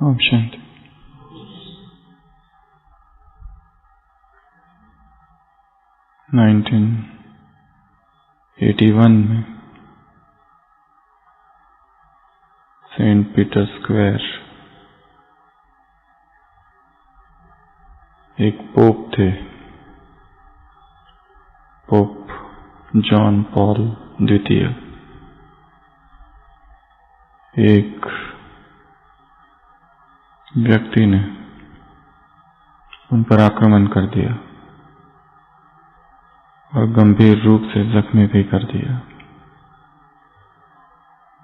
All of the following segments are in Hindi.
ओम शांति। नाइनटीन 81 में सेंट पीटर स्क्वायर एक पोप थे, पोप जॉन पॉल द्वितीय। एक व्यक्ति ने उन पर आक्रमण कर दिया और गंभीर रूप से जख्मी भी कर दिया।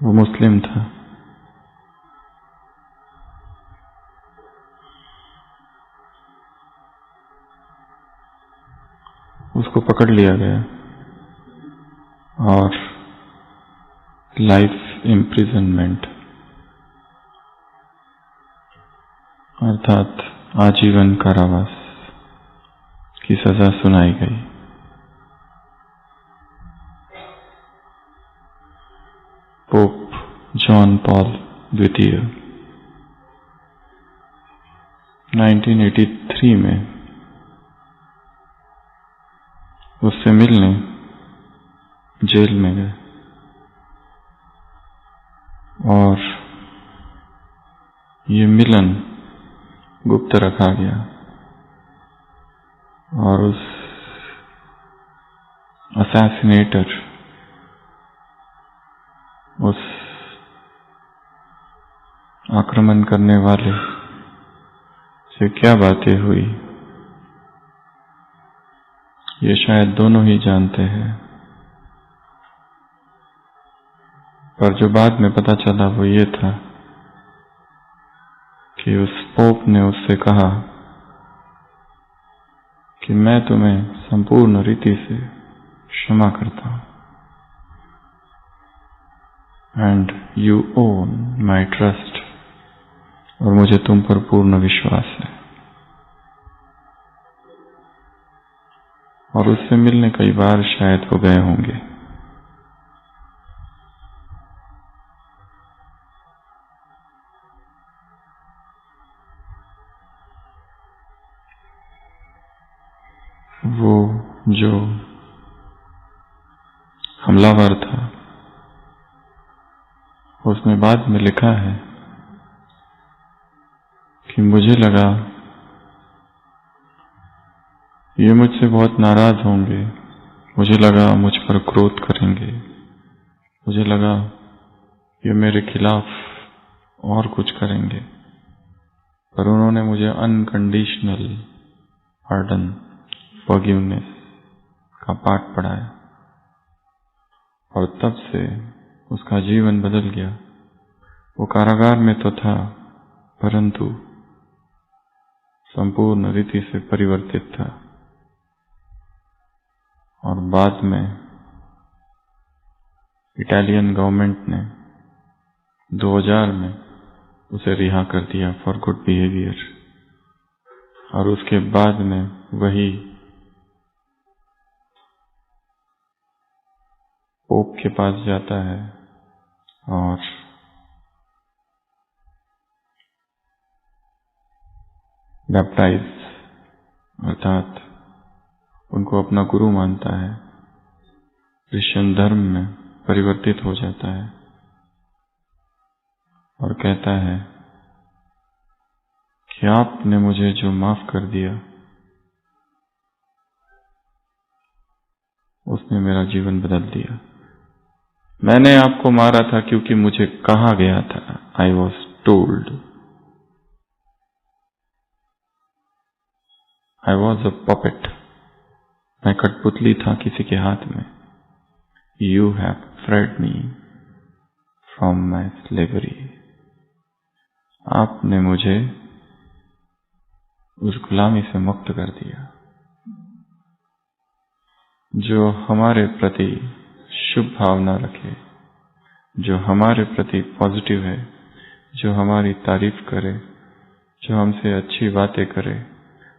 वो मुस्लिम था। उसको पकड़ लिया गया और लाइफ इम्प्रिजनमेंट अर्थात आजीवन कारावास की सजा सुनाई गई। पोप जॉन पॉल द्वितीय 1983 में उससे मिलने जेल में गए और ये मिलन गुप्त रखा गया और उस असैसिनेटर, उस आक्रमण करने वाले से क्या बातें हुई ये शायद दोनों ही जानते हैं, पर जो बाद में पता चला वो ये था कि उस पोप ने उससे कहा कि मैं तुम्हें संपूर्ण रीति से क्षमा करता हूं and you own my trust, और मुझे तुम पर पूर्ण विश्वास है। और उससे मिलने कई बार शायद वो गए होंगे। वो जो हमलावर था उसने बाद में लिखा है कि मुझे लगा ये मुझसे बहुत नाराज होंगे, मुझे लगा मुझ पर क्रोध करेंगे, मुझे लगा ये मेरे खिलाफ और कुछ करेंगे, पर उन्होंने मुझे अनकंडीशनल पार्डन, फॉरगिवनेस का पाठ पढ़ाया और तब से उसका जीवन बदल गया। वो कारागार में तो था परंतु संपूर्ण रीति से परिवर्तित था और बाद में इटालियन गवर्नमेंट ने 2000 में उसे रिहा कर दिया फॉर गुड बिहेवियर और उसके बाद में वही पोप के पास जाता है और बैप्टाइज अर्थात उनको अपना गुरु मानता है, क्रिश्चियन धर्म में परिवर्तित हो जाता है और कहता है कि आपने मुझे जो माफ कर दिया उसने मेरा जीवन बदल दिया। मैंने आपको मारा था क्योंकि मुझे कहा गया था, I was told, I was a puppet, मैं कठपुतली था किसी के हाथ में। You have freed me from my slavery, आपने मुझे उस गुलामी से मुक्त कर दिया। जो हमारे प्रति शुभ भावना रखे, जो हमारे प्रति पॉजिटिव है, जो हमारी तारीफ करे, जो हमसे अच्छी बातें करे,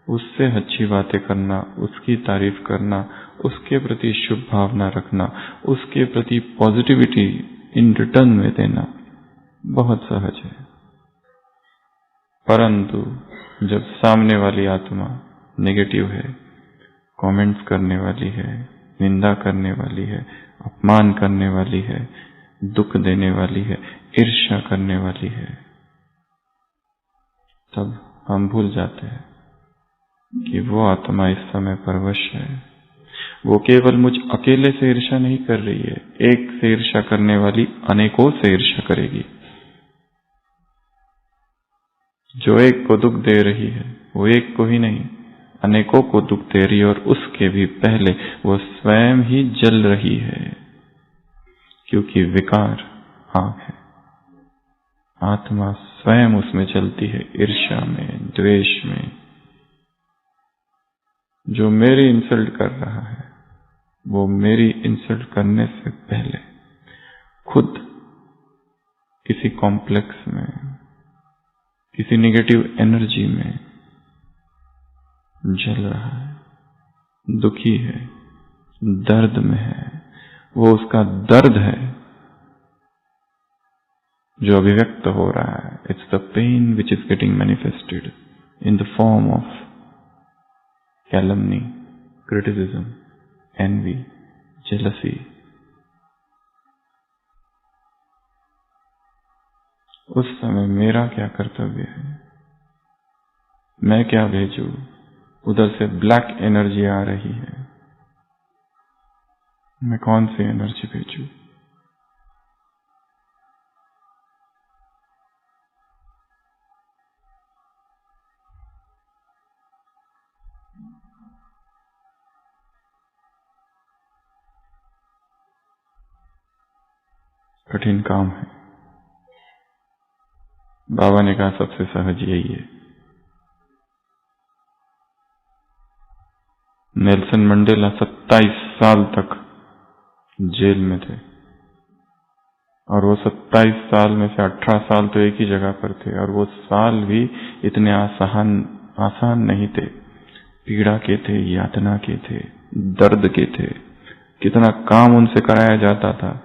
उससे अच्छी बातें करना, उसकी तारीफ करना, उसके प्रति शुभ भावना रखना, उसके प्रति पॉजिटिविटी इन रिटर्न में देना बहुत सहज है। परंतु जब सामने वाली आत्मा नेगेटिव है, कमेंट्स करने वाली है, निंदा करने वाली है, अपमान करने वाली है, दुख देने वाली है, ईर्ष्या करने वाली है, तब हम भूल जाते हैं कि वो आत्मा इस समय परवश है। वो केवल मुझ अकेले से ईर्ष्या नहीं कर रही है, एक से ईर्ष्या करने वाली अनेकों से ईर्ष्या करेगी। जो एक को दुख दे रही है वो एक को ही नहीं अनेकों को दुख दे रही है, और उसके भी पहले वो स्वयं ही जल रही है, क्योंकि विकार आग है। आत्मा स्वयं उसमें चलती है, ईर्ष्या में, द्वेष में। जो मेरी इंसल्ट कर रहा है वो मेरी इंसल्ट करने से पहले खुद किसी कॉम्प्लेक्स में, किसी नेगेटिव एनर्जी में जल रहा है, दुखी है, दर्द में है। वो उसका दर्द है जो अभिव्यक्त हो रहा है। It's the pain which is getting manifested in the form of calumny, criticism, envy, jealousy. उस समय मेरा क्या कर्तव्य है? मैं क्या भेजूं? उधर से ब्लैक एनर्जी आ रही है, मैं कौन सी एनर्जी भेजूं? कठिन काम है। बाबा ने कहा सबसे सहज यही है। नेल्सन मंडेला 27 साल तक जेल में थे, और वो 27 साल में से 18 साल तो एक ही जगह पर थे, और वो साल भी इतने आसान नहीं थे। पीड़ा के थे, यातना के थे, दर्द के थे। कितना काम उनसे कराया जाता था।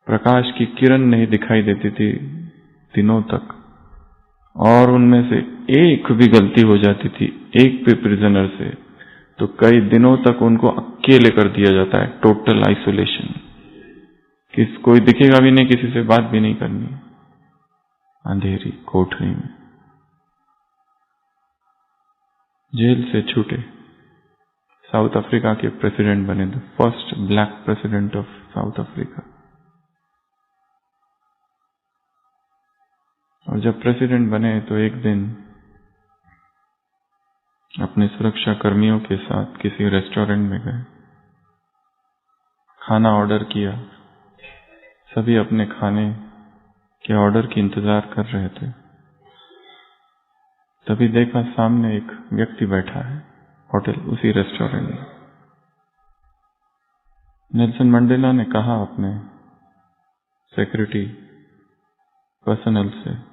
प्रकाश की किरण नहीं दिखाई देती थी दिनों तक, और उनमें से एक भी गलती हो जाती थी, एक भी प्रिजनर से, तो कई दिनों तक उनको अकेले कर दिया जाता है, टोटल आइसोलेशन। कोई दिखेगा भी नहीं, किसी से बात भी नहीं करनी, अंधेरी कोठरी में। जेल से छूटे, साउथ अफ्रीका के प्रेसिडेंट बने, the first black president of south Africa. और जब प्रेसिडेंट बने तो एक दिन अपने सुरक्षा कर्मियों के साथ किसी रेस्टोरेंट में गए, खाना ऑर्डर किया। सभी अपने खाने के ऑर्डर की इंतजार कर रहे थे। तभी देखा सामने एक व्यक्ति बैठा है, होटल उसी रेस्टोरेंट में। नेल्सन मंडेला ने कहा अपने सिक्योरिटी पर्सनल से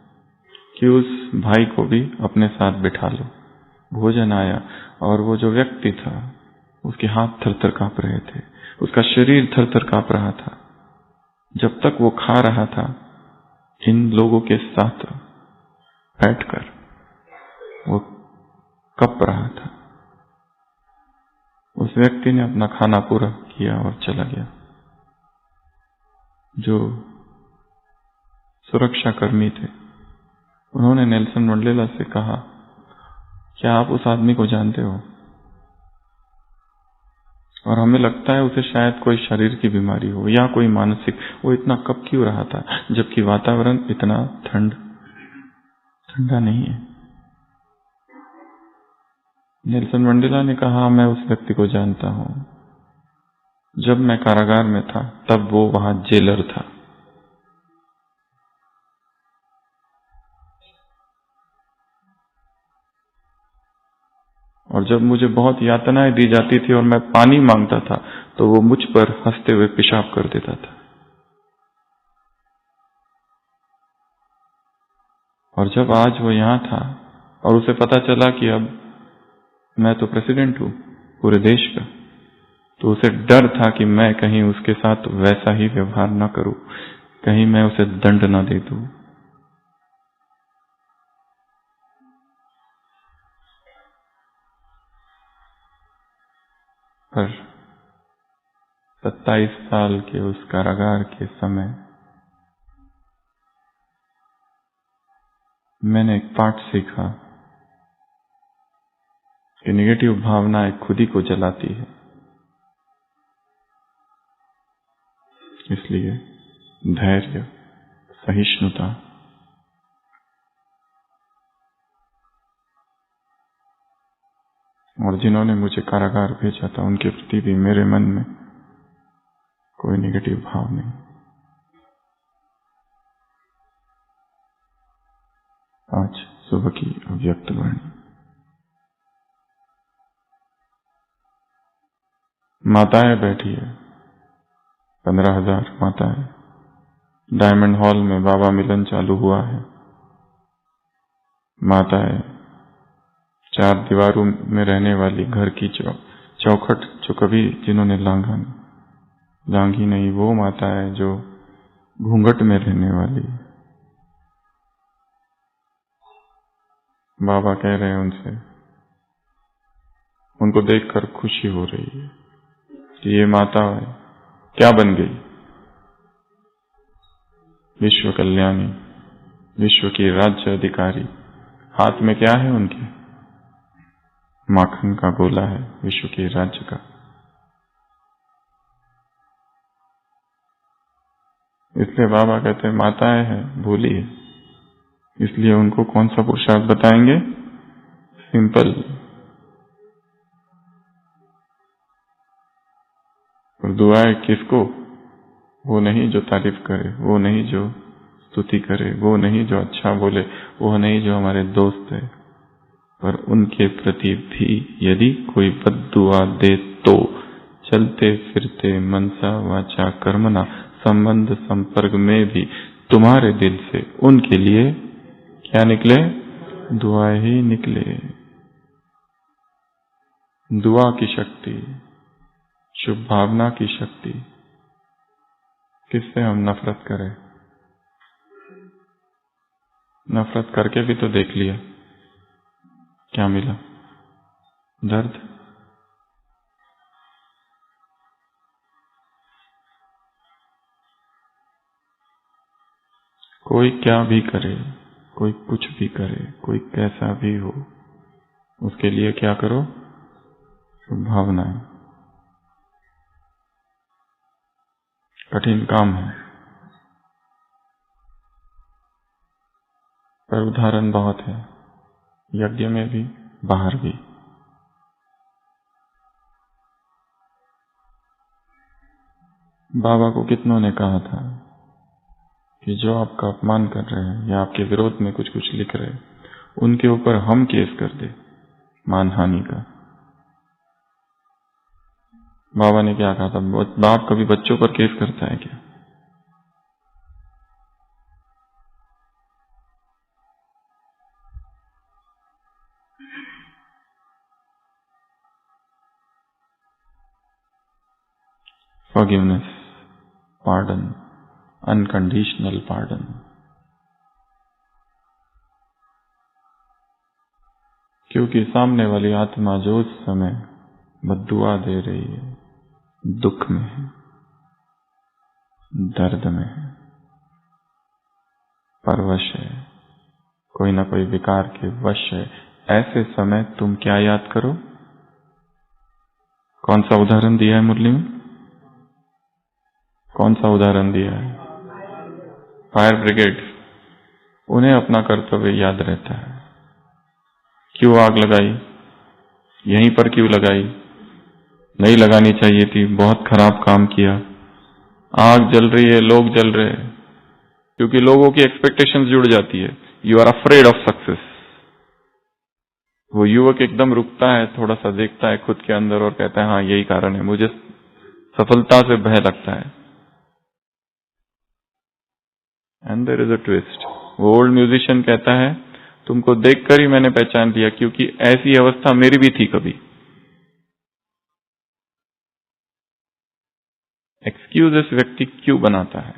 कि उस भाई को भी अपने साथ बिठा लो। भोजन आया, और वो जो व्यक्ति था उसके हाथ थर-थर कांप रहे थे, उसका शरीर थर-थर कांप रहा था। जब तक वो खा रहा था, इन लोगों के साथ बैठकर वो कप रहा था। उस व्यक्ति ने अपना खाना पूरा किया और चला गया। जो सुरक्षा कर्मी थे उन्होंने नेल्सन मंडेला से कहा, क्या आप उस आदमी को जानते हो? और हमें लगता है उसे शायद कोई शरीर की बीमारी हो या कोई मानसिक। वो इतना कब क्यों रहा था जबकि वातावरण इतना ठंडा नहीं है? नेल्सन मंडेला ने कहा, मैं उस व्यक्ति को जानता हूं। जब मैं कारागार में था तब वो वहां जेलर था। और जब मुझे बहुत यातनाएं दी जाती थी और मैं पानी मांगता था तो वो मुझ पर हंसते हुए पेशाब कर देता था। और जब आज वो यहां था और उसे पता चला कि अब मैं तो प्रेसिडेंट हूं पूरे देश का, तो उसे डर था कि मैं कहीं उसके साथ वैसा ही व्यवहार न करूं, कहीं मैं उसे दंड न दे दूं। पर 27 साल के उस कारागार के समय मैंने एक पाठ सीखा कि नेगेटिव भावनाएं खुद ही को जलाती है। इसलिए धैर्य, सहिष्णुता, और जिन्होंने मुझे कारागार भेजा था उनके प्रति भी मेरे मन में कोई नेगेटिव भाव नहीं। आज सुबह की अव्यक्त वाणी। माताएं बैठी है, 15,000 माताएं। डायमंड हॉल में बाबा मिलन चालू हुआ है। माताएं 4 दीवारों में रहने वाली घर की चौखट जो कभी जिन्होंने लांघी नहीं, वो माताएं जो घूंघट में रहने वाली। बाबा कह रहे हैं उनसे, उनको देखकर खुशी हो रही है कि ये माता क्या बन गई, विश्व कल्याणी, विश्व की राज्य अधिकारी। हाथ में क्या है उनके? माखन का गोला है, विश्व के राज्य का। इसलिए बाबा कहते हैं माताएं हैं, भूलिए। इसलिए उनको कौन सा पुरुषार्थ बताएंगे? सिंपल। और दुआएं किसको? वो नहीं जो तारीफ करे, वो नहीं जो स्तुति करे, वो नहीं जो अच्छा बोले, वो नहीं जो हमारे दोस्त है, पर उनके प्रति भी यदि कोई बद्दुआ दे तो चलते फिरते मनसा वाचा कर्मणा संबंध संपर्क में भी तुम्हारे दिल से उनके लिए क्या निकले? दुआ ही निकले। दुआ की शक्ति, शुभ भावना की शक्ति। किससे हम नफरत करें? नफरत करके भी तो देख लिया, क्या मिला? दर्द। कोई क्या भी करे, कोई कुछ भी करे, कोई कैसा भी हो, उसके लिए क्या करो? शुभ भावनाएं। कठिन काम है, पर उदाहरण बहुत है, यज्ञ में भी, बाहर भी। बाबा को कितनों ने कहा था कि जो आपका अपमान कर रहे हैं या आपके विरोध में कुछ कुछ लिख रहे हैं, उनके ऊपर हम केस कर दे, मानहानि का। बाबा ने क्या कहा था? बाप कभी बच्चों पर केस करता है क्या? Forgiveness, pardon, unconditional pardon. क्योंकि सामने वाली आत्मा जो उस समय बद्दुआ दे रही है, दुख में है, दर्द में है, परवश है, कोई ना कोई विकार के वश है, ऐसे समय तुम क्या याद करो? कौन सा उदाहरण दिया है मुरली में? कौन सा उदाहरण दिया है? Fire brigade. उन्हें अपना कर्तव्य याद रहता है। क्यों आग लगाई? यहीं पर क्यों लगाई? नहीं लगानी चाहिए थी, बहुत खराब काम किया। आग जल रही है, लोग जल रहे हैं, क्योंकि लोगों की एक्सपेक्टेशंस जुड़ जाती है। You are afraid of success. वो युवक एकदम रुकता है, थोड़ा सा देखता है खुद के अंदर और कहता है हाँ यही कारण है, मुझे सफलता से भय लगता है। And there is a twist. वो ओल्ड म्यूजिशियन कहता है तुमको देखकर ही मैंने पहचान लिया, क्योंकि ऐसी अवस्था मेरी भी थी कभी। एक्सक्यूजेस व्यक्ति क्यों बनाता है?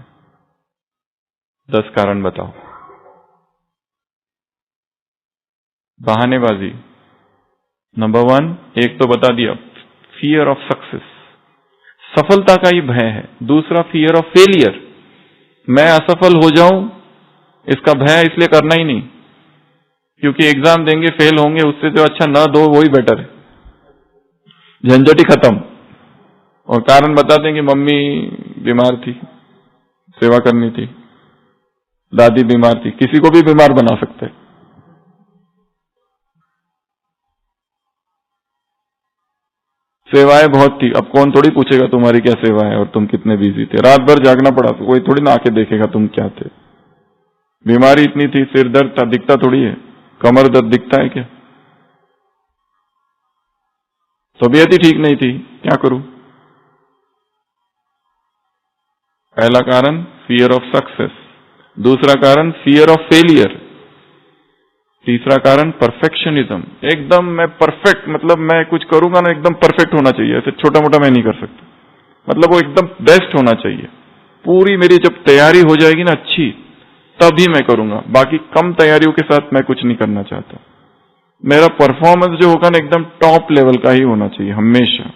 10 कारण बताओ। बहानेबाजी। नंबर 1, एक तो बता दिया, फियर ऑफ सक्सेस, सफलता का ही भय है। दूसरा फियर ऑफ फेलियर, मैं असफल हो जाऊं इसका भय, इसलिए करना ही नहीं, क्योंकि एग्जाम देंगे फेल होंगे, उससे तो अच्छा ना दो, वही बेटर है, झंझट ही खत्म। और कारण बता देंगे मम्मी बीमार थी, सेवा करनी थी, दादी बीमार थी, किसी को भी बीमार बना सकते हैं। सेवाएं बहुत थी, अब कौन थोड़ी पूछेगा तुम्हारी क्या सेवा है और तुम कितने बिजी थे, रात भर जागना पड़ा, तो कोई थोड़ी ना आके देखेगा तुम क्या थे। बीमारी इतनी थी, सिर दर्द था, दिखता थोड़ी है, कमर दर्द दिखता है क्या? तबीयत ही ठीक नहीं थी, क्या करूं? पहला कारण फियर ऑफ सक्सेस, दूसरा कारण फियर ऑफ फेलियर, तीसरा कारण परफेक्शनिज्म, एकदम मैं परफेक्ट, मतलब मैं कुछ करूंगा ना एकदम परफेक्ट होना चाहिए, ऐसे छोटा मोटा मैं नहीं कर सकता, मतलब वो एकदम बेस्ट होना चाहिए। पूरी मेरी जब तैयारी हो जाएगी ना अच्छी, तभी मैं करूंगा, बाकी कम तैयारियों के साथ मैं कुछ नहीं करना चाहता। मेरा परफॉर्मेंस जो होगा ना एकदम टॉप लेवल का ही होना चाहिए हमेशा।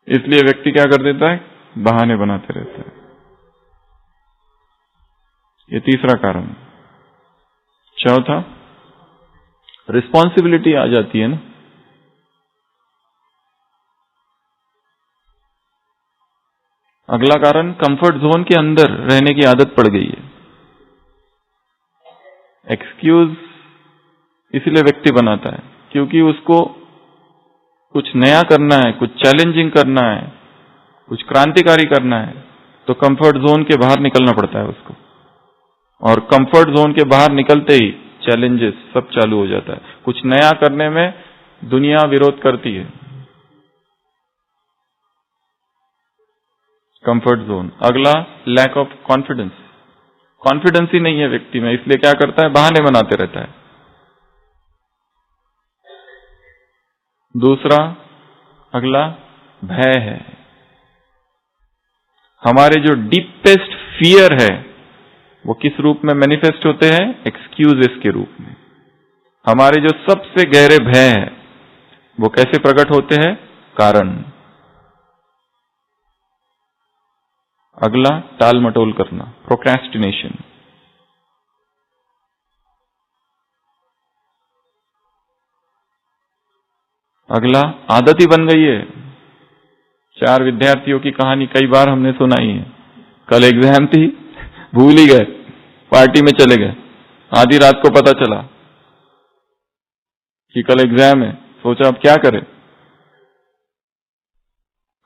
इसलिए व्यक्ति क्या कर देता है, बहाने बनाते रहता है। ये तीसरा कारण। चौथा, रिस्पॉन्सिबिलिटी आ जाती है ना। अगला कारण, कंफर्ट जोन के अंदर रहने की आदत पड़ गई है। एक्सक्यूज इसलिए व्यक्ति बनाता है क्योंकि उसको कुछ नया करना है, कुछ चैलेंजिंग करना है, कुछ क्रांतिकारी करना है, तो कंफर्ट जोन के बाहर निकलना पड़ता है उसको। और कंफर्ट जोन के बाहर निकलते ही चैलेंजेस सब चालू हो जाता है। कुछ नया करने में दुनिया विरोध करती है। Comfort zone. अगला, लैक ऑफ कॉन्फिडेंस, कॉन्फिडेंस ही नहीं है व्यक्ति में, इसलिए क्या करता है, बहाने बनाते रहता है। दूसरा, अगला भय है। हमारे जो डीपेस्ट फियर है वो किस रूप में मैनिफेस्ट होते हैं, एक्सक्यूजेस के रूप में। हमारे जो सबसे गहरे भय है वो कैसे प्रकट होते हैं, कारण। अगला, टाल मटोल करना, प्रोक्रेस्टिनेशन। अगला, आदत ही बन गई है। 4 विद्यार्थियों की कहानी कई बार हमने सुनाई है। कल एग्जाम थी, भूल ही गए, पार्टी में चले गए, आधी रात को पता चला कि कल एग्जाम है, सोचा अब क्या करें,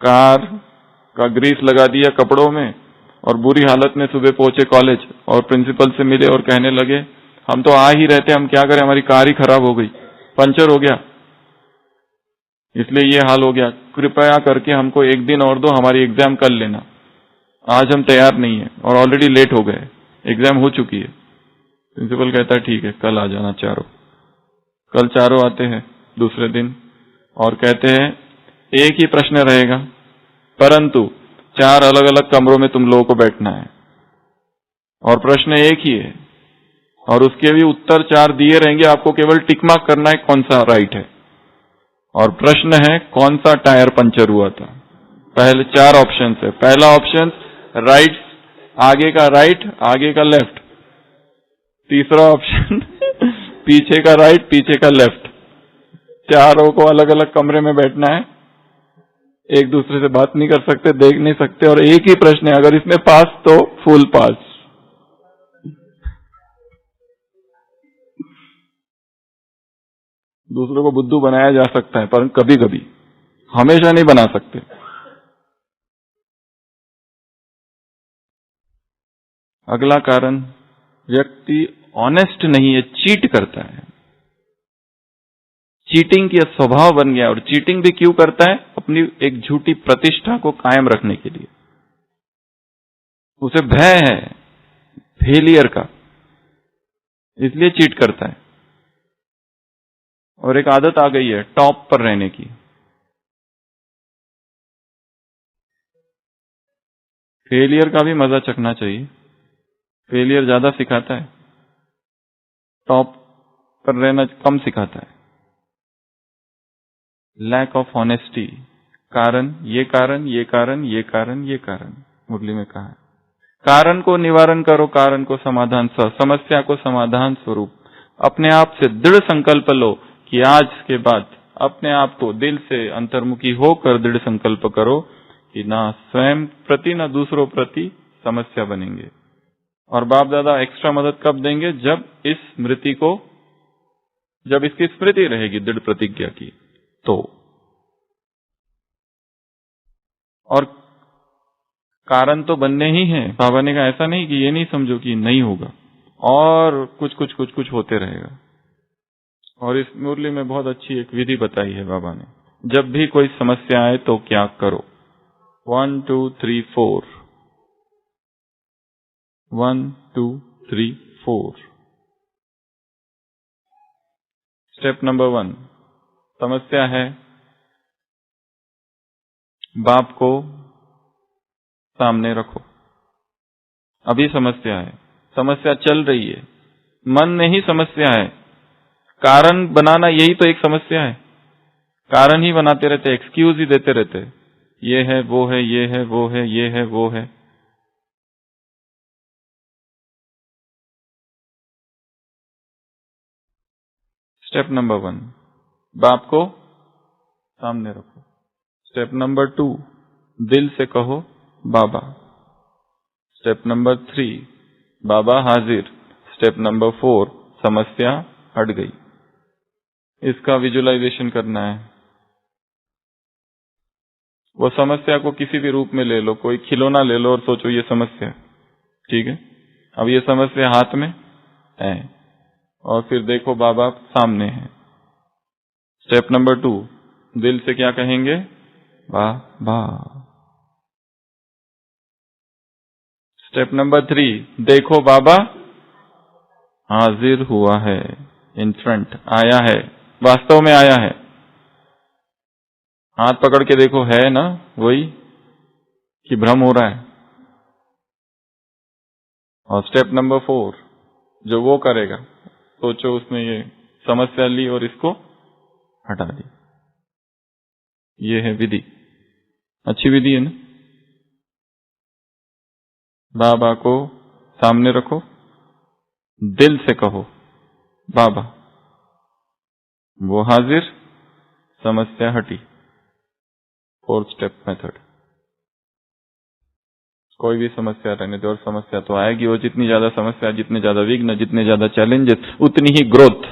कार का ग्रीस लगा दिया कपड़ों में और बुरी हालत में सुबह पहुंचे कॉलेज और प्रिंसिपल से मिले और कहने लगे हम तो आ ही रहते, हम क्या करें, हमारी कार ही खराब हो गई, पंचर हो गया, इसलिए ये हाल हो गया, कृपया करके हमको एक दिन और दो, हमारी एग्जाम कल लेना, आज हम तैयार नहीं है और ऑलरेडी लेट हो गए, एग्जाम हो चुकी है। प्रिंसिपल कहता है ठीक है, कल आ जाना चारों। कल चारों आते हैं दूसरे दिन और कहते हैं एक ही प्रश्न रहेगा, परंतु 4 अलग अलग कमरों में तुम लोगों को बैठना है और प्रश्न एक ही है और उसके भी उत्तर 4 दिए रहेंगे, आपको केवल टिक मार्क करना है कौन सा राइट है। और प्रश्न है कौन सा टायर पंचर हुआ था। पहले 4 ऑप्शन है। पहला ऑप्शन राइट, आगे का राइट, आगे का लेफ्ट। तीसरा ऑप्शन पीछे का राइट, पीछे का लेफ्ट। चारों को अलग अलग कमरे में बैठना है, एक दूसरे से बात नहीं कर सकते, देख नहीं सकते, और एक ही प्रश्न है, अगर इसमें पास तो फुल पास। दूसरों को बुद्धू बनाया जा सकता है पर कभी कभी, हमेशा नहीं बना सकते। अगला कारण, व्यक्ति ऑनेस्ट नहीं है, चीट करता है। चीटिंग की स्वभाव बन गया। और चीटिंग भी क्यों करता है, अपनी एक झूठी प्रतिष्ठा को कायम रखने के लिए। उसे भय है फेलियर का, इसलिए चीट करता है। और एक आदत आ गई है टॉप पर रहने की। फेलियर का भी मजा चखना चाहिए, फेलियर ज्यादा सिखाता है, टॉप पर रहना कम सिखाता है। लैक ऑफ ऑनेस्टी, कारण, ये कारण, ये कारण, ये कारण, ये कारण, मुरली में कहा है। कारण को निवारण करो, कारण को समाधान, समस्या को समाधान स्वरूप अपने आप से दृढ़ संकल्प लो कि आज के बाद अपने आप को दिल से अंतर्मुखी होकर दृढ़ संकल्प करो कि ना स्वयं प्रति ना दूसरों प्रति समस्या बनेंगे। और बाप दादा एक्स्ट्रा मदद कब देंगे? जब इसकी स्मृति रहेगी दृढ़ प्रतिज्ञा की। तो और कारण तो बनने ही हैं। बाबा ने कहा ऐसा नहीं कि ये नहीं समझो कि नहीं होगा, और कुछ होते रहेगा। और इस मुरली में बहुत अच्छी एक विधि बताई है बाबा ने। जब भी कोई समस्या आए तो क्या करो? 1 2 3 4, 1 2 3 4। स्टेप नंबर 1, समस्या है, बाप को सामने रखो। अभी समस्या है, समस्या चल रही है, मन में ही समस्या है। कारण बनाना यही तो एक समस्या है। कारण ही बनाते रहते, एक्सक्यूज ही देते रहते, ये है वो है, ये है वो है, ये है वो है। स्टेप नंबर 1, बाप को सामने रखो। स्टेप नंबर 2, दिल से कहो बाबा। स्टेप नंबर 3, बाबा हाजिर। स्टेप नंबर 4, समस्या हट गई। इसका विजुअलाइजेशन करना है। वो समस्या को किसी भी रूप में ले लो, कोई खिलौना ले लो और सोचो ये समस्या, ठीक है। अब ये समस्या हाथ में है और फिर देखो बाबा सामने है। स्टेप नंबर 2, दिल से क्या कहेंगे? वाह वाह। स्टेप नंबर 3, देखो बाबा हाजिर हुआ है, इन फ्रंट आया है, वास्तव में आया है। हाथ पकड़ के देखो, है ना वही कि भ्रम हो रहा है? और स्टेप नंबर 4, जो वो करेगा, सोचो उसने ये समस्या ली और इसको हटा दी। ये है विधि, अच्छी विधि है ना। बाबा को सामने रखो, दिल से कहो बाबा, वो हाजिर, समस्या हटी। 4th step method. कोई भी समस्या रहने दो, और समस्या तो आएगी, और जितनी ज्यादा समस्या, जितने ज्यादा विघ्न, जितने ज्यादा चैलेंजेस, उतनी ही ग्रोथ।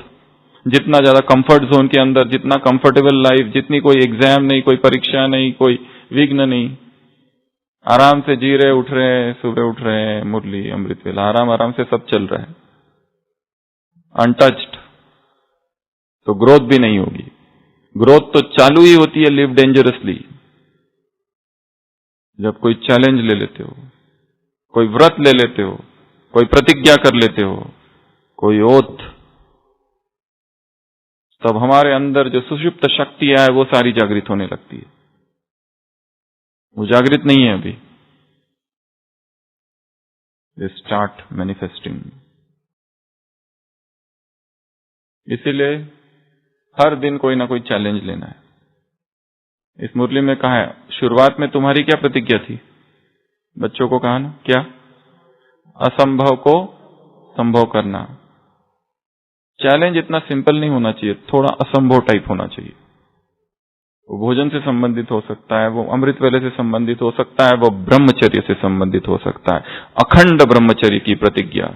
जितना ज्यादा कंफर्ट जोन के अंदर, जितना कंफर्टेबल लाइफ, जितनी कोई एग्जाम नहीं, कोई परीक्षा नहीं, कोई विघ्न नहीं, आराम से जी रहे, उठ रहे, सुबह उठ रहे हैं, मुरली अमृत वेला, आराम से सब चल रहा है, अनटच्ड, तो ग्रोथ भी नहीं होगी। ग्रोथ तो चालू ही होती है लिव डेंजरसली, जब कोई चैलेंज ले लेते हो, कोई व्रत ले लेते हो, कोई प्रतिज्ञा कर लेते हो, कोई ओथ, तब हमारे अंदर जो सुषुप्त शक्तियां है वो सारी जागृत होने लगती है। वो जागृत नहीं है अभी, दे स्टार्ट मैनिफेस्टिंग। इसीलिए हर दिन कोई ना कोई चैलेंज लेना है। इस मुरली में कहा है, शुरुआत में तुम्हारी क्या प्रतिज्ञा थी? बच्चों को कहा ना, क्या? असंभव को संभव करना। चैलेंज इतना सिंपल नहीं होना चाहिए, थोड़ा असंभव टाइप होना चाहिए। वो भोजन से संबंधित हो सकता है, वो अमृत वेले से संबंधित हो सकता है, वो ब्रह्मचर्य से संबंधित हो सकता है। अखंड ब्रह्मचर्य की प्रतिज्ञा।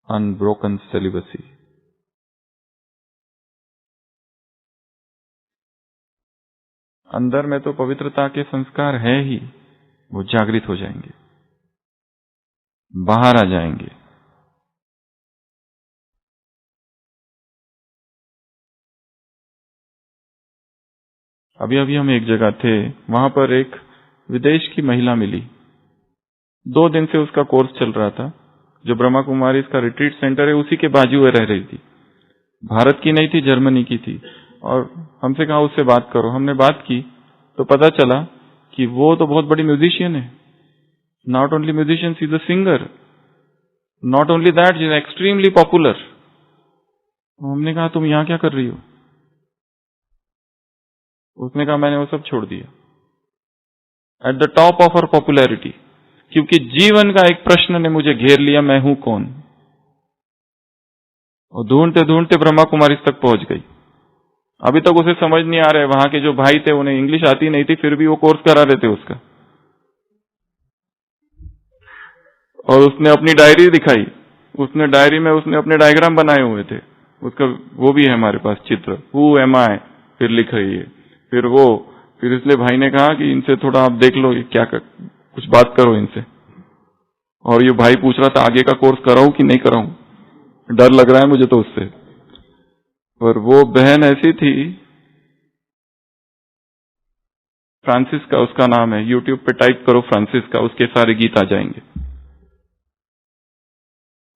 Unbroken celibacy. अंदर में तो पवित्रता के संस्कार है ही, वो जागृत हो जाएंगे, बाहर आ जाएंगे। अभी हम एक जगह थे, वहां पर एक विदेश की महिला मिली। 2 दिन से उसका कोर्स चल रहा था। जो ब्रह्मा कुमारी इसका रिट्रीट सेंटर है, उसी के बाजू में रह रही थी। भारत की नहीं थी, जर्मनी की थी। और हमसे कहा उससे बात करो। हमने बात की तो पता चला कि वो तो बहुत बड़ी म्यूजिशियन है, Not only musician, she is a singer. Not only that, she is extremely popular. हमने कहा तुम यहाँ क्या कर रही हो? उसने कहा मैंने वो सब छोड़ दिया. At the top of her popularity. क्योंकि जीवन का एक प्रश्न ने मुझे घेर लिया, मैं हूं कौन? और ढूंढते ढूंढते ब्रह्मा कुमारी तक पहुंच गई. अभी तक उसे समझ नहीं आ रहा है. वहां के जो भाई थे उन्हें इंग्लिश आती नहीं थी, फिर भी वो कोर्स करा रहे थे उसका. और उसने अपनी डायरी दिखाई. उसने डायरी में उसने अपने डायग्राम बनाए हुए थे. उसका वो भी है हमारे पास चित्र. हु एम आई फिर लिख रही है. फिर इसलिए भाई ने कहा कि इनसे थोड़ा आप देख लो, ये क्या कुछ बात करो इनसे. और ये भाई पूछ रहा था आगे का कोर्स कराऊं कि नहीं कराऊं, डर लग रहा है मुझे तो उससे. और वो बहन ऐसी थी, फ्रांसिस्का उसका नाम है. यूट्यूब पे टाइप करो फ्रांसिस्का, उसके सारे गीत आ जाएंगे.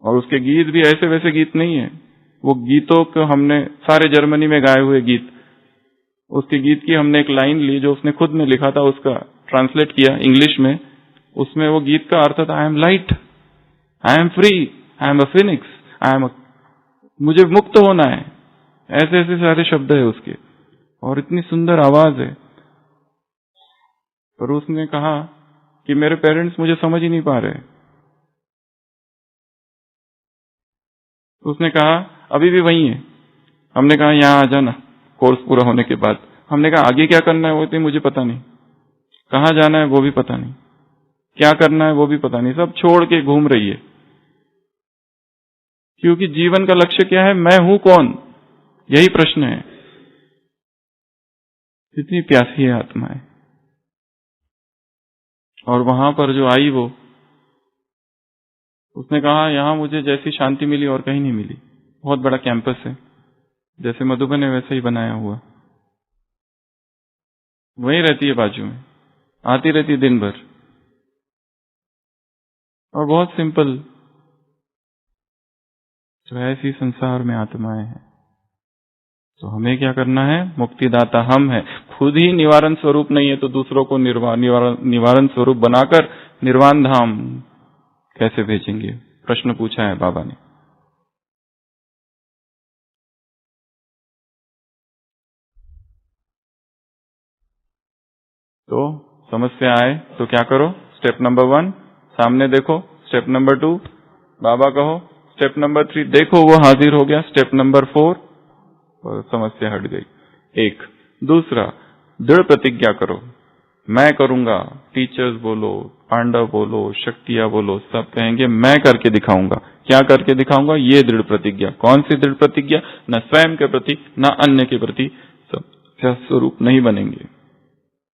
और उसके गीत भी ऐसे वैसे गीत नहीं है. वो गीतों को हमने सारे जर्मनी में गाए हुए गीत, उसके गीत की हमने एक लाइन ली जो उसने खुद में लिखा था, उसका ट्रांसलेट किया इंग्लिश में. उसमें वो गीत का अर्थ था I am light, I am free, I am a Phoenix, मुझे मुक्त होना है. ऐसे ऐसे सारे शब्द है उसके. और इतनी सुंदर आवाज है. पर उसने कहा कि मेरे पेरेंट्स मुझे समझ ही नहीं पा रहे. उसने कहा अभी भी वही है. हमने कहा यहाँ आ जाना कोर्स पूरा होने के बाद. हमने कहा आगे क्या करना है वो तो मुझे पता नहीं, कहाँ जाना है वो भी पता नहीं, क्या करना है वो भी पता नहीं, सब छोड़ के घूम रही है. क्योंकि जीवन का लक्ष्य क्या है, मैं हूं कौन, यही प्रश्न है. कितनी प्यासी है आत्मा है. और वहां पर जो आई वो, उसने कहा यहां मुझे जैसी शांति मिली और कहीं नहीं मिली. बहुत बड़ा कैंपस है, जैसे मधुबन है वैसे ही बनाया हुआ. वहीं रहती है बाजू में, आती रहती है दिन भर. और बहुत सिंपल. तो ऐसी संसार में आत्माएं हैं. तो हमें क्या करना है, मुक्तिदाता हम है. खुद ही निवारण स्वरूप नहीं है तो दूसरों को निवारण स्वरूप बनाकर निर्वाण धाम कैसे भेजेंगे, प्रश्न पूछा है बाबा ने. तो समस्या आए तो क्या करो, स्टेप नंबर 1 सामने देखो, स्टेप नंबर 2 बाबा कहो, स्टेप नंबर 3 देखो वो हाजिर हो गया, स्टेप नंबर 4 और समस्या हट गई. एक. दूसरा, दृढ़ प्रतिज्ञा करो, मैं करूंगा. टीचर्स बोलो, पांडव बोलो, शक्तियां बोलो, सब कहेंगे मैं करके दिखाऊंगा. क्या करके दिखाऊंगा, ये दृढ़ प्रतिज्ञा. कौन सी दृढ़ प्रतिज्ञा, न स्वयं के प्रति न अन्य के प्रति सब स्वरूप नहीं बनेंगे.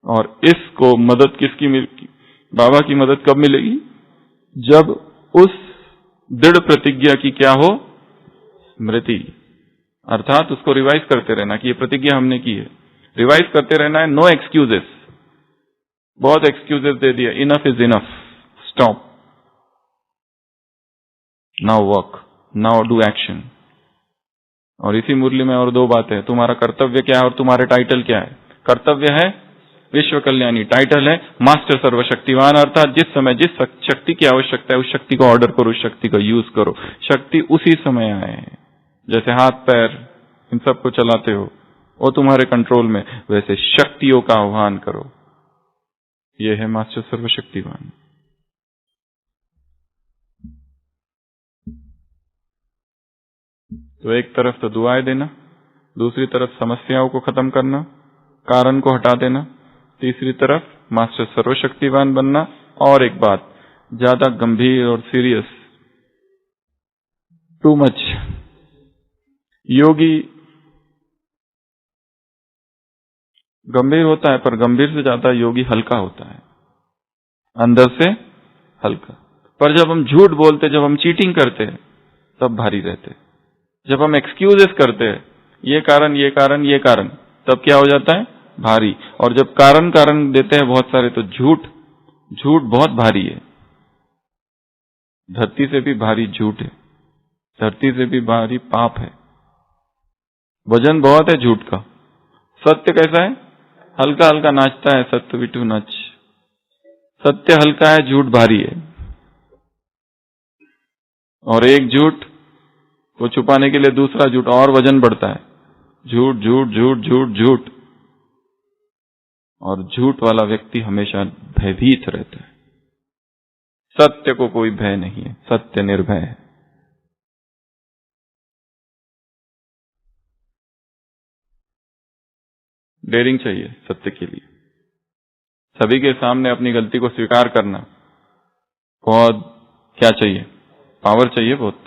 और इसको मदद किसकी मिलेगी, बाबा की मदद कब मिलेगी, जब उस दृढ़ प्रतिज्ञा की क्या हो, स्मृति. अर्थात उसको रिवाइज करते रहना कि ये प्रतिज्ञा हमने की है. रिवाइज करते रहना है. No excuses. बहुत एक्सक्यूजेस दे दिया, enough is enough, stop, now work, now do action. और इसी मुरली में और 2 बातें, तुम्हारा कर्तव्य क्या है और तुम्हारे टाइटल क्या है. कर्तव्य है विश्व कल्याणी, टाइटल है मास्टर सर्वशक्तिवान. अर्थात जिस समय जिस शक्ति की आवश्यकता है उस शक्ति को ऑर्डर करो, उस शक्ति का यूज करो. शक्ति उसी समय आए. जैसे हाथ पैर इन सबको चलाते हो वो तुम्हारे कंट्रोल में, वैसे शक्तियों का आह्वान करो. यह है मास्टर सर्वशक्तिवान. तो एक तरफ तो दुआएं देना, दूसरी तरफ समस्याओं को खत्म करना, कारण को हटा देना, तीसरी तरफ मास्टर सर्वशक्तिवान बनना. और एक बात, ज्यादा गंभीर और सीरियस, टू मच. योगी गंभीर होता है पर गंभीर से ज्यादा योगी हल्का होता है, अंदर से हल्का. पर जब हम झूठ बोलते, जब हम चीटिंग करते हैं तब भारी रहते. जब हम एक्सक्यूजेस करते हैं, ये कारण ये कारण ये कारण, तब क्या हो जाता है, भारी. और जब कारण देते हैं बहुत सारे तो झूठ बहुत भारी है. धरती से भी भारी झूठ है, धरती से भी भारी पाप है. वजन बहुत है झूठ का. सत्य कैसा है, हल्का हल्का नाचता है. सत्य बिटू नच, सत्य हल्का है, झूठ भारी है। और एक झूठ को छुपाने के लिए दूसरा झूठ और वजन बढ़ता है। झूठ झूठ झूठ झूठ झूठ। और झूठ वाला व्यक्ति हमेशा भयभीत रहता है। सत्य को कोई भय नहीं है, सत्य निर्भय है। डेयरिंग चाहिए सत्य के लिए। सभी के सामने अपनी गलती को स्वीकार करना बहुत क्या चाहिए, पावर चाहिए बहुत।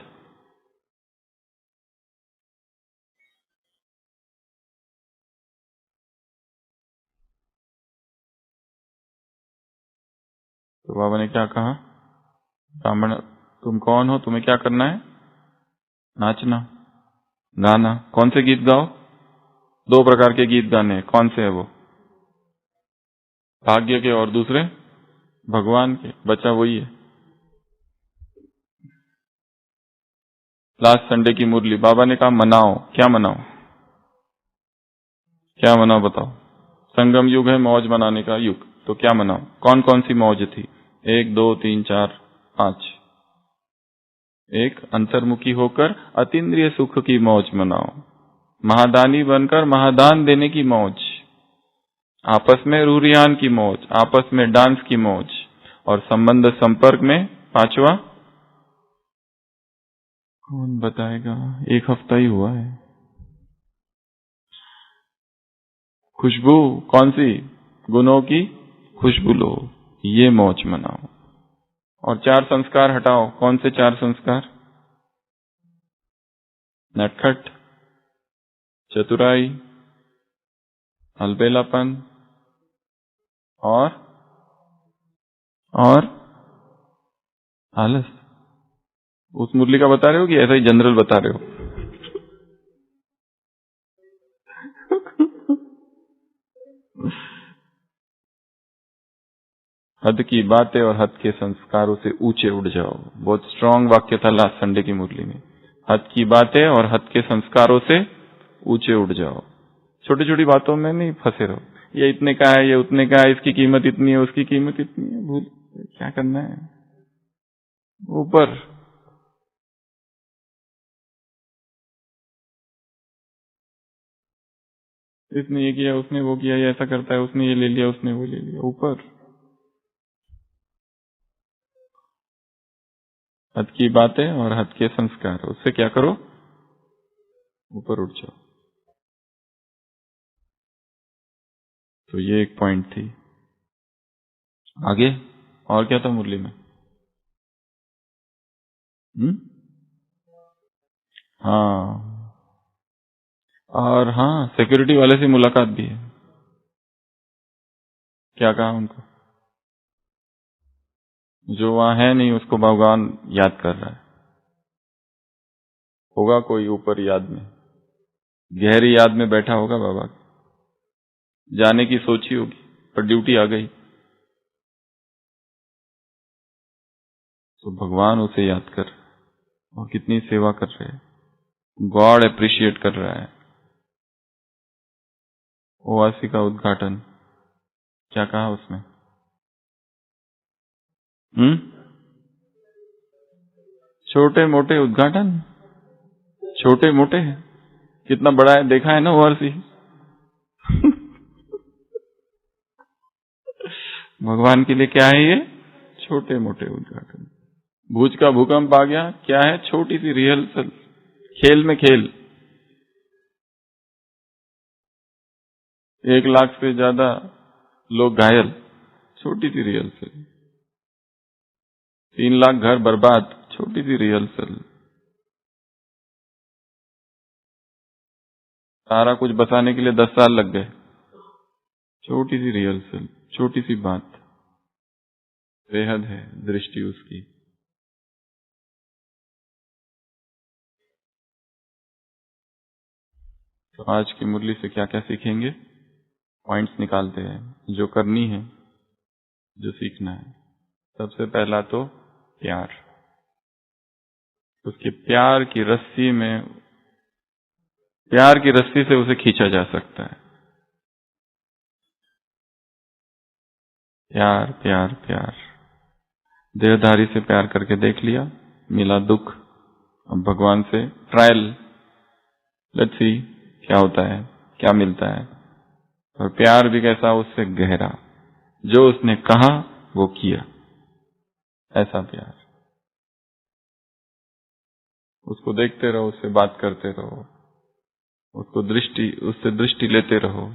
तो बाबा ने क्या कहा, ब्राह्मण तुम कौन हो, तुम्हें क्या करना है? नाचना, गाना। कौन से गीत गाओ? 2 प्रकार के गीत गाने। कौन से है वो? भाग्य के और दूसरे भगवान के। बचा वही है। लास्ट संडे की मुरली बाबा ने कहा मनाओ। क्या मनाओ? क्या मनाओ बताओ? संगम युग है, मौज मनाने का युग। तो क्या मनाओ? कौन कौन सी मौज थी? 1 2 3 4 5। एक, अंतर्मुखी होकर अतीन्द्रिय सुख की मौज मनाओ। महादानी बनकर महादान देने की मौज। आपस में रूरियान की मौज, आपस में डांस की मौज। और संबंध संपर्क में 5वां कौन बताएगा? 1 हफ्ता ही हुआ है। खुशबू। कौन सी? गुणों की खुशबू लो, ये मौज मनाओ। और 4 संस्कार हटाओ। कौन से 4 संस्कार? नटखट, चतुराई, अलबेलापन और आलस। उस मुरली का बता रहे हो कि ऐसा ही जनरल बता रहे हो? हद की बातें और हद के संस्कारों से ऊंचे उड़ जाओ। बहुत स्ट्रांग वाक्य था लास्ट संडे की मुरली में। हद की बातें और हद के संस्कारों से ऊंचे उड़ जाओ। छोटी छोटी बातों में नहीं फंसे रहो। ये इतने का है, ये उतने का है, इसकी कीमत इतनी है, उसकी कीमत इतनी है। भूल क्या करना है? ऊपर। इसने ये किया, उसने वो किया, ये ऐसा करता है, उसने ये ले लिया, उसने वो ले लिया। ऊपर। हद की बातें और हद के संस्कार, उससे क्या करो? ऊपर उठ जाओ। तो ये एक पॉइंट थी। आगे और क्या था मुरली में? हाँ, और हाँ, सिक्योरिटी वाले से मुलाकात भी है। क्या कहा उनको? जो वहां है नहीं उसको भगवान याद कर रहा है। होगा कोई ऊपर याद में, गहरी याद में बैठा होगा बाबा। जाने की सोची होगी पर ड्यूटी आ गई, तो भगवान उसे याद कर और कितनी सेवा कर रहे हैं। गॉड अप्रिशिएट कर रहा है। ओआसी का उद्घाटन क्या कहा उसमें? छोटे मोटे उद्घाटन, छोटे मोटे हैं। कितना बड़ा है देखा है ना ओआरसी? भगवान के लिए क्या है ये? छोटे मोटे उद्घाटन। भुज का भूकंप आ गया, क्या है? छोटी सी रिहर्सल, खेल में खेल। 1 लाख से ज्यादा लोग घायल, छोटी सी रिहर्सल। 3 लाख घर बर्बाद, छोटी सी रिहर्सल। सारा कुछ बसाने के लिए 10 साल लग गए, छोटी सी रिहर्सल, छोटी सी बात। बेहद है दृष्टि उसकी। तो आज की मुरली से क्या क्या सीखेंगे? पॉइंट्स निकालते हैं जो करनी है, जो सीखना है। सबसे पहला तो प्यार। उसके प्यार की रस्सी में, प्यार की रस्सी से उसे खींचा जा सकता है। प्यार प्यार प्यार। देहधारी से प्यार करके देख लिया, मिला दुख। अब भगवान से ट्रायल, लेट्स सी क्या होता है, क्या मिलता है। और प्यार भी कैसा, उससे गहरा, जो उसने कहा वो किया, ऐसा प्यार। उसको देखते रहो, उससे बात करते रहो, उससे दृष्टि लेते रहो,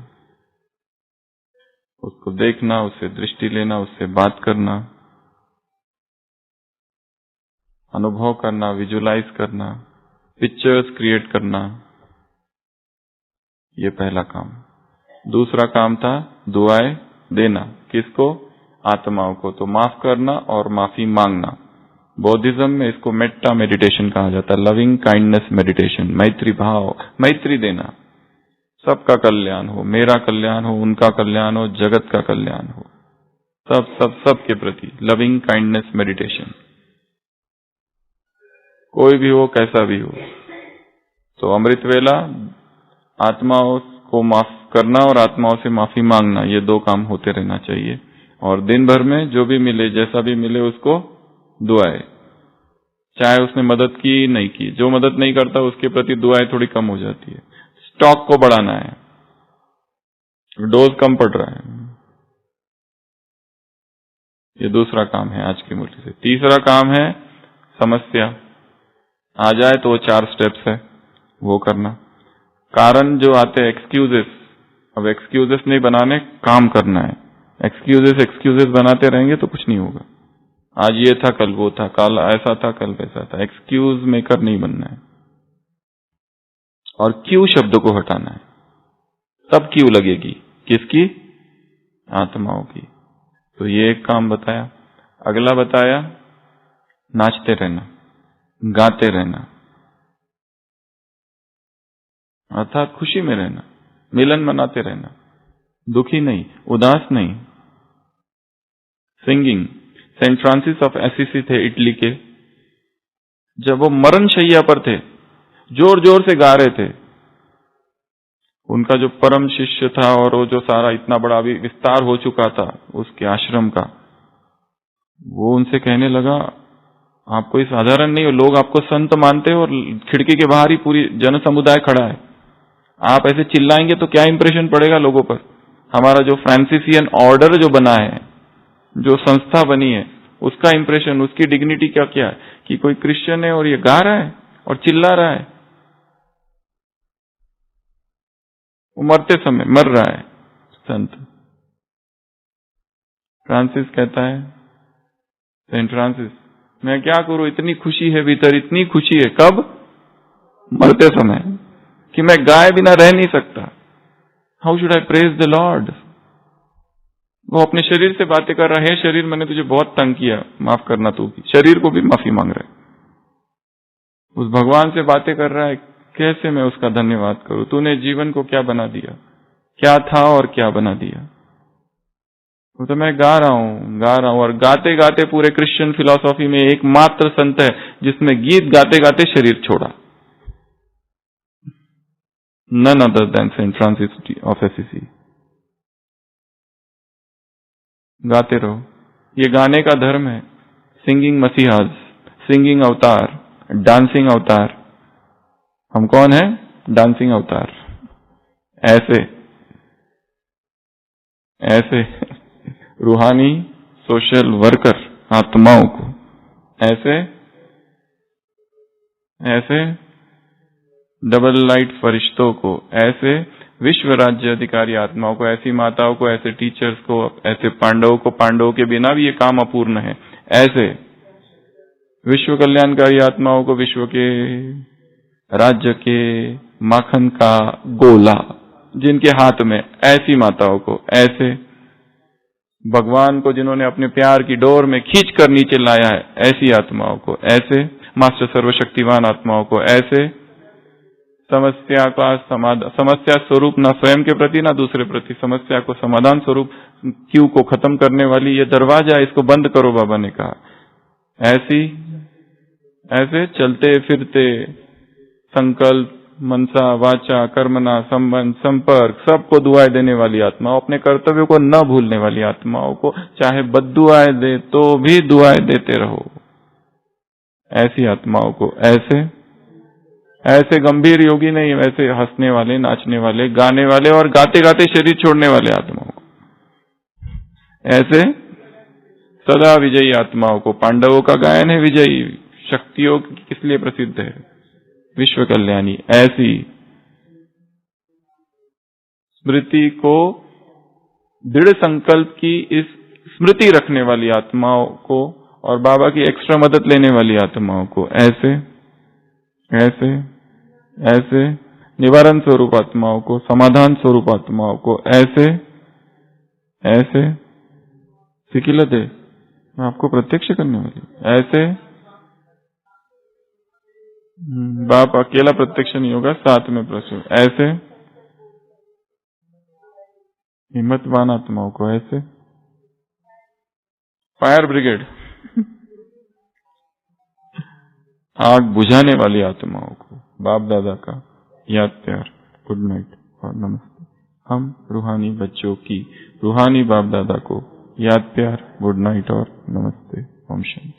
उसको देखना, उससे दृष्टि लेना, उससे बात करना, अनुभव करना, विजुलाइज करना, पिक्चर्स क्रिएट करना, ये पहला काम। दूसरा काम था दुआएं देना। किसको? आत्माओं को। तो माफ करना और माफी मांगना। बौद्धिज्म में इसको मेट्टा मेडिटेशन कहा जाता है, लविंग काइंडनेस मेडिटेशन। मैत्री भाव, मैत्री देना, सबका कल्याण हो, मेरा कल्याण हो, उनका कल्याण हो, जगत का कल्याण हो, सब के प्रति लविंग काइंडनेस मेडिटेशन। कोई भी हो, कैसा भी हो। तो अमृत वेला आत्माओं को माफ करना और आत्माओं से माफी मांगना, ये दो काम होते रहना चाहिए। और दिन भर में जो भी मिले, जैसा भी मिले, उसको दुआएं, चाहे उसने मदद की नहीं की, जो मदद नहीं करता उसके प्रति दुआएं थोड़ी कम हो जाती है। स्टॉक को बढ़ाना है, डोज कम पड़ रहा है, ये दूसरा काम है आज की मुरली से। तीसरा काम है समस्या आ जाए तो वो 4 स्टेप्स है, वो करना। कारण जो आते हैं एक्सक्यूजेस, अब एक्सक्यूजेस नहीं बनाने, काम करना है। एक्सक्यूजेस बनाते रहेंगे तो कुछ नहीं होगा। आज ये था, कल वो था, कल ऐसा था, कल वैसा था। एक्सक्यूज मेकर नहीं बनना है। और क्यू शब्द को हटाना है। तब क्यू लगेगी, किसकी? आत्माओं की। तो ये एक काम बताया। अगला बताया नाचते रहना, गाते रहना, अर्थात खुशी में रहना, मिलन मनाते रहना, दुखी नहीं, उदास नहीं। Singing. Saint Francis of Assisi थे इटली के, जब वो मरण शैया पर थे, जोर जोर से गा रहे थे। उनका जो परम शिष्य था, और वो जो सारा इतना बड़ा विस्तार हो चुका था उसके आश्रम का, वो उनसे कहने लगा, आप कोई साधारण नहीं हो, लोग आपको संत मानते हो और खिड़की के बाहर ही पूरी जन समुदाय खड़ा है। आप ऐसे चिल्लाएंगे तो क्या इंप्रेशन पड़ेगा लोगों पर? हमारा जो फ्रांसिसियन ऑर्डर जो बना है, जो संस्था बनी है, उसका इंप्रेशन, उसकी डिग्निटी क्या क्या है कि कोई क्रिश्चियन है और ये गा रहा है और चिल्ला रहा है। वो मरते समय मर रहा है संत। फ्रांसिस कहता है, सेंट फ्रांसिस, मैं क्या करूं, इतनी खुशी है भीतर, इतनी खुशी है। कब? मरते समय, कि मैं गाए बिना रह नहीं सकता। How should I praise the Lord? वो अपने शरीर से बातें कर रहा है, शरीर मैंने तुझे बहुत तंग किया, माफ करना तू भी। शरीर को भी माफी मांग रहा है, उस भगवान से बातें कर रहा है, कैसे मैं उसका धन्यवाद करूं? तूने जीवन को क्या बना दिया, क्या था और क्या बना दिया। वो तो मैं गा रहा हूं, और गाते गाते पूरे क्रिश्चियन फिलॉसफी में एकमात्र संत है जिसने गीत गाते गाते शरीर छोड़ा। None other than saint Francis of Assisi. गाते रहो, ये गाने का धर्म है। Singing messiahs, singing avatar, dancing avatar. हम कौन है? डांसिंग अवतार। ऐसे ऐसे रूहानी सोशल वर्कर आत्माओं को, ऐसे ऐसे डबल लाइट फरिश्तों को, ऐसे विश्व राज्य अधिकारी आत्माओं को, ऐसी माताओं को, ऐसे टीचर्स को, ऐसे पांडवों को। पांडवों के बिना भी ये काम अपूर्ण है। ऐसे विश्व कल्याणकारी आत्माओं को, विश्व के राज्य के माखन का गोला जिनके हाथ में, ऐसी माताओं को, ऐसे भगवान को जिन्होंने अपने प्यार की डोर में खींच कर नीचे लाया है, ऐसी आत्माओं को, ऐसे मास्टर सर्वशक्तिवान आत्माओं को, ऐसे समस्या का समस्या स्वरूप ना स्वयं के प्रति ना दूसरे प्रति, समस्या को समाधान स्वरूप, क्यू को खत्म करने वाली ये दरवाजा, इसको बंद करो बाबा ने कहा। ऐसे चलते फिरते संकल्प मनसा वाचा कर्मणा संबंध संपर्क सबको दुआएं देने वाली आत्माओं, अपने कर्तव्यों को न भूलने वाली आत्माओं को चाहे बद्दुआएं दे तो भी दुआएं देते रहो। ऐसी आत्माओं को, ऐसे गंभीर योगी नहीं, वैसे हंसने वाले, नाचने वाले, गाने वाले और गाते गाते शरीर छोड़ने वाले आत्माओं को, ऐसे सदा विजयी आत्माओं को। पांडवों का गायन है विजयी शक्तियों किस लिए प्रसिद्ध है, विश्व कल्याणी। ऐसी स्मृति को, दृढ़ संकल्प की इस स्मृति रखने वाली आत्माओं को और बाबा की एक्स्ट्रा मदद लेने वाली आत्माओं को, ऐसे निवारण स्वरूप आत्माओं को, समाधान स्वरूप आत्माओं को, ऐसे सिकिला दे मैं आपको प्रत्यक्ष करने वाली, ऐसे बाप अकेला प्रत्यक्ष नहीं होगा, साथ में प्रसन्न, ऐसे हिम्मतवान आत्माओं को, ऐसे फायर ब्रिगेड आग बुझाने वाली आत्माओं को बाप दादा का याद प्यार, गुड नाइट और नमस्ते। हम रूहानी बच्चों की रूहानी बाप दादा को याद प्यार, गुड नाइट और नमस्ते। ओम शांति।